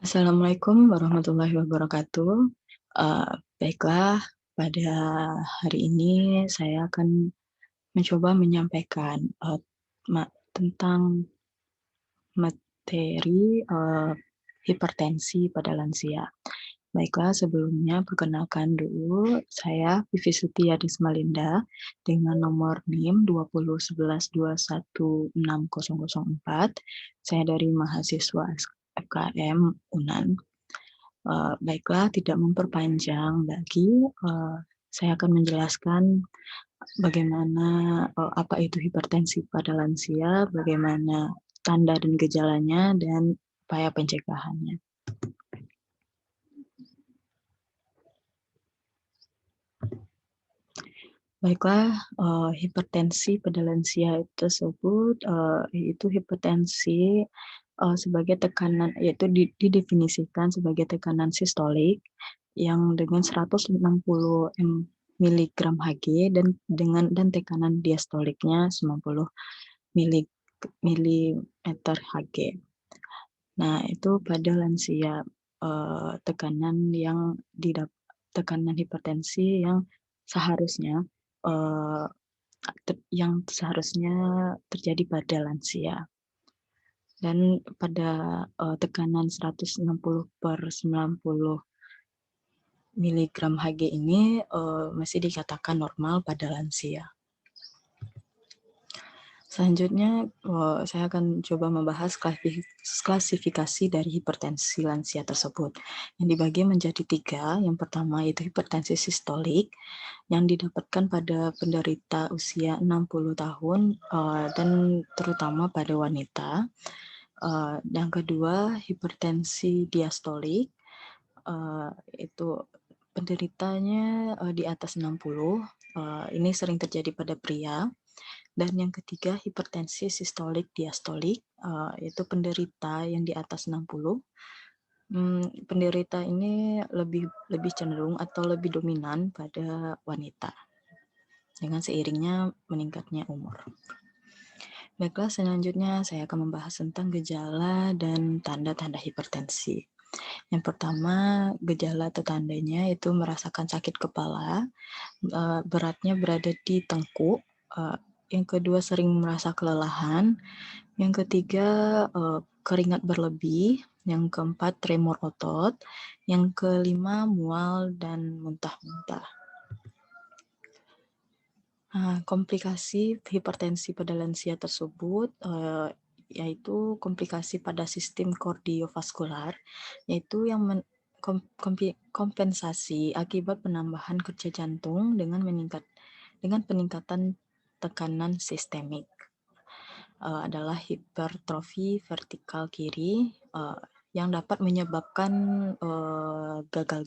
Assalamualaikum warahmatullahi wabarakatuh. Baiklah, pada hari ini saya akan mencoba menyampaikan, tentang materi, hipertensi pada lansia. Baiklah, sebelumnya perkenalkan dulu, saya Vivi Suti Adismalinda dengan nomor NIM 2011216004. Saya dari mahasiswa FKM UNAN. Baiklah, tidak memperpanjang lagi, saya akan menjelaskan bagaimana, apa itu hipertensi pada lansia, bagaimana tanda dan gejalanya, dan upaya pencegahannya. Baiklah, hipertensi pada lansia tersebut, yaitu hipertensi, sebagai tekanan yaitu didefinisikan sebagai tekanan sistolik yang dengan 160 miligram Hg dan tekanan diastoliknya 90 milimeter Hg. Nah, itu pada lansia, tekanan hipertensi yang seharusnya eh, terjadi pada lansia. Dan pada tekanan 160/90 miligram Hg ini masih dikatakan normal pada lansia. Selanjutnya, saya akan coba membahas klasifikasi dari hipertensi lansia tersebut, yang dibagi menjadi 3. Yang pertama yaitu hipertensi sistolik, yang didapatkan pada penderita usia 60 tahun, dan terutama pada wanita. Yang kedua, hipertensi diastolik, itu penderitanya di atas 60, ini sering terjadi pada pria. Dan yang ketiga, hipertensi sistolik diastolik, yaitu penderita yang di atas 60. Penderita ini lebih cenderung atau lebih dominan pada wanita dengan seiringnya meningkatnya umur. Baiklah, selanjutnya saya akan membahas tentang gejala dan tanda-tanda hipertensi. Yang pertama, gejala atau tandanya itu merasakan sakit kepala, beratnya berada di tengkuk. Yang kedua, sering merasa kelelahan. Yang ketiga, keringat berlebih. Yang keempat, tremor otot. Yang kelima, mual dan muntah-muntah. Komplikasi hipertensi pada lansia tersebut yaitu komplikasi pada sistem kardiovaskular, yaitu yang kompensasi akibat penambahan kerja jantung dengan peningkatan tekanan sistemik. Adalah hipertrofi vertikal kiri yang dapat menyebabkan gagal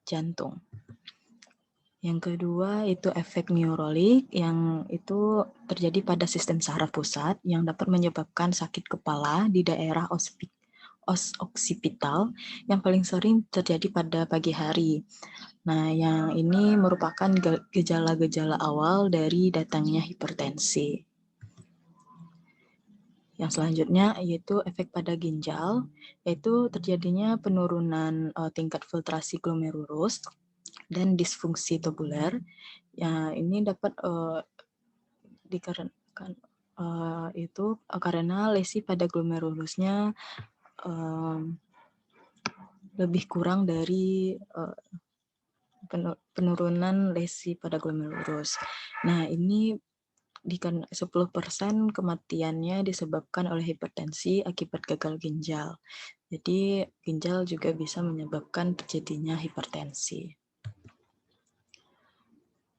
jantung. Yang kedua itu efek neurolik yang itu terjadi pada sistem saraf pusat yang dapat menyebabkan sakit kepala di daerah oksipital yang paling sering terjadi pada pagi hari. Nah, yang ini merupakan gejala-gejala awal dari datangnya hipertensi. Yang selanjutnya yaitu efek pada ginjal, yaitu terjadinya penurunan tingkat filtrasi glomerulus dan disfungsi tubular. Ya, ini dapat dikarenakan itu karena lesi pada glomerulusnya lebih kurang dari penurunan lesi pada glomerulus. Nah, ini 10% kematiannya disebabkan oleh hipertensi akibat gagal ginjal. Jadi, ginjal juga bisa menyebabkan terjadinya hipertensi.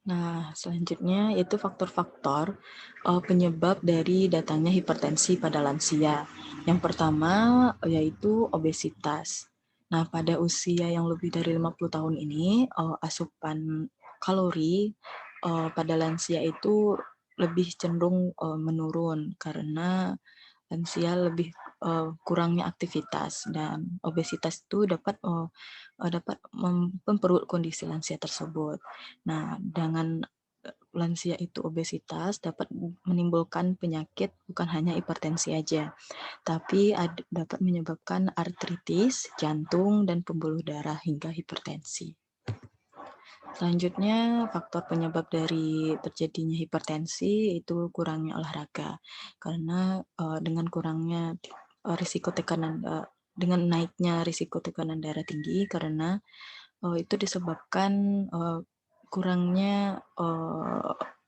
Nah, selanjutnya yaitu faktor-faktor penyebab dari datangnya hipertensi pada lansia. Yang pertama yaitu obesitas. Nah, pada usia yang lebih dari 50 tahun ini, asupan kalori pada lansia itu lebih cenderung menurun karena lansia lebih kurangnya aktivitas, dan obesitas itu dapat memperburuk kondisi lansia tersebut. Nah, dengan lansia itu obesitas dapat menimbulkan penyakit bukan hanya hipertensi aja, tapi dapat menyebabkan artritis, jantung, dan pembuluh darah hingga hipertensi. Selanjutnya, faktor penyebab dari terjadinya hipertensi itu kurangnya olahraga. Karena dengan kurangnya risiko tekanan, dengan naiknya risiko tekanan darah tinggi karena itu disebabkan kurangnya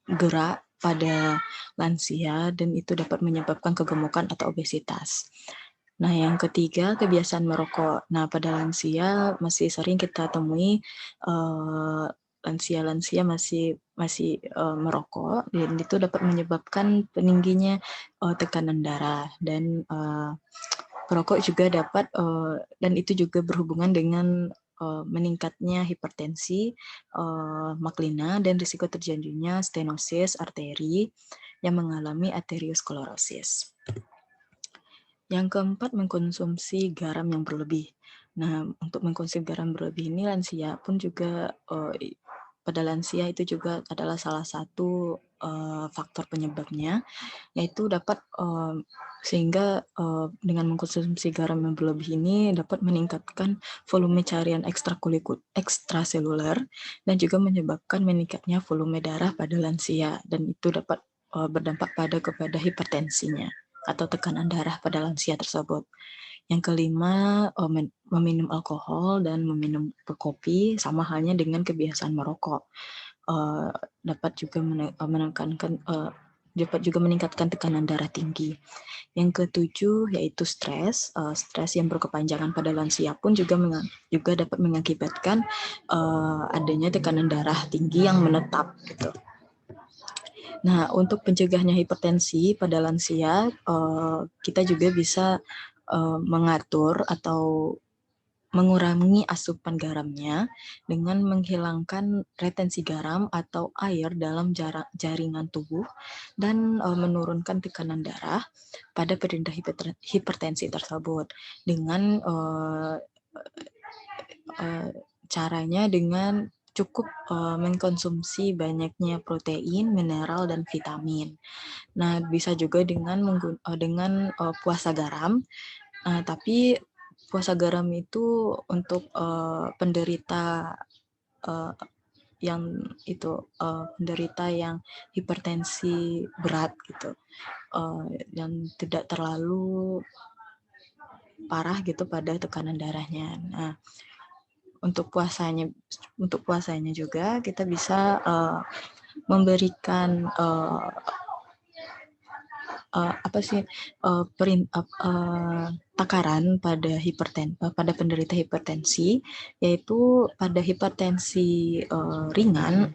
gerak pada lansia dan itu dapat menyebabkan kegemukan atau obesitas. Nah, yang ketiga, kebiasaan merokok. Nah, pada lansia masih sering kita temui lansia-lansia masih merokok dan itu dapat menyebabkan peningginya tekanan darah dan perokok juga dapat dan itu juga berhubungan dengan meningkatnya hipertensi, maklina, dan risiko terjadinya stenosis arteri yang mengalami arteriosklerosis. Yang keempat, mengkonsumsi garam yang berlebih. Nah, untuk mengkonsumsi garam berlebih ini lansia pun juga pada lansia itu juga adalah salah satu faktor penyebabnya, yaitu dapat sehingga dengan mengkonsumsi garam yang berlebih ini dapat meningkatkan volume cairan ekstraseluler dan juga menyebabkan meningkatnya volume darah pada lansia dan itu dapat berdampak kepada hipertensinya atau tekanan darah pada lansia tersebut. Yang kelima, meminum alkohol dan meminum kopi sama halnya dengan kebiasaan merokok. Dapat juga meningkatkan tekanan darah tinggi. Yang ketujuh yaitu stres. Stres yang berkepanjangan pada lansia pun juga dapat mengakibatkan adanya tekanan darah tinggi yang menetap gitu. Nah, untuk pencegahnya hipertensi pada lansia, kita juga bisa mengatur atau mengurangi asupan garamnya dengan menghilangkan retensi garam atau air dalam jaringan tubuh dan menurunkan tekanan darah pada penderita hipertensi tersebut dengan caranya dengan cukup mengkonsumsi banyaknya protein, mineral, dan vitamin. Nah, bisa juga dengan puasa garam, tapi puasa garam itu untuk penderita penderita yang hipertensi berat gitu, yang tidak terlalu parah gitu pada tekanan darahnya. Nah, untuk puasanya juga kita bisa memberikan takaran pada penderita hipertensi, yaitu pada hipertensi ringan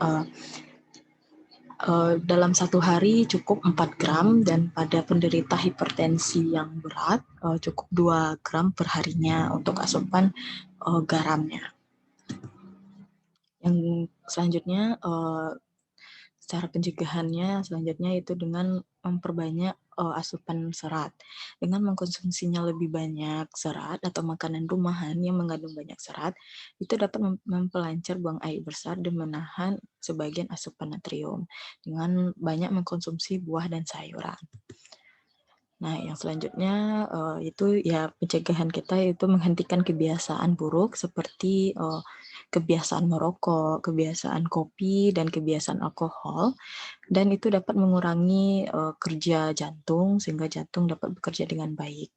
dalam satu hari cukup 4 gram dan pada penderita hipertensi yang berat cukup 2 gram per harinya untuk asupan garamnya. Yang selanjutnya, cara pencegahannya selanjutnya itu dengan memperbanyak asupan serat. Dengan mengkonsumsinya lebih banyak serat atau makanan rumahan yang mengandung banyak serat, itu dapat mempelancar buang air besar dan menahan sebagian asupan natrium dengan banyak mengkonsumsi buah dan sayuran. Nah, yang selanjutnya itu ya pencegahan kita itu menghentikan kebiasaan buruk seperti kebiasaan merokok, kebiasaan kopi, dan kebiasaan alkohol. Dan itu dapat mengurangi kerja jantung sehingga jantung dapat bekerja dengan baik.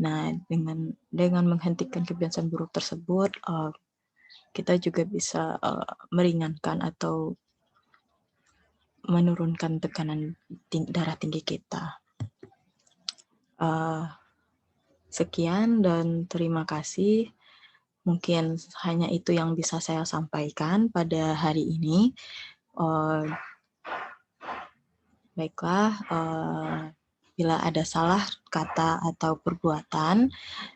Nah, dengan menghentikan kebiasaan buruk tersebut, kita juga bisa meringankan atau menurunkan tekanan darah tinggi kita. Sekian dan terima kasih. Mungkin hanya itu yang bisa saya sampaikan pada hari ini. Baiklah, bila ada salah kata atau perbuatan,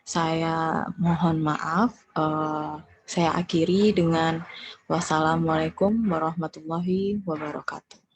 saya mohon maaf. Saya akhiri dengan wassalamualaikum warahmatullahi wabarakatuh.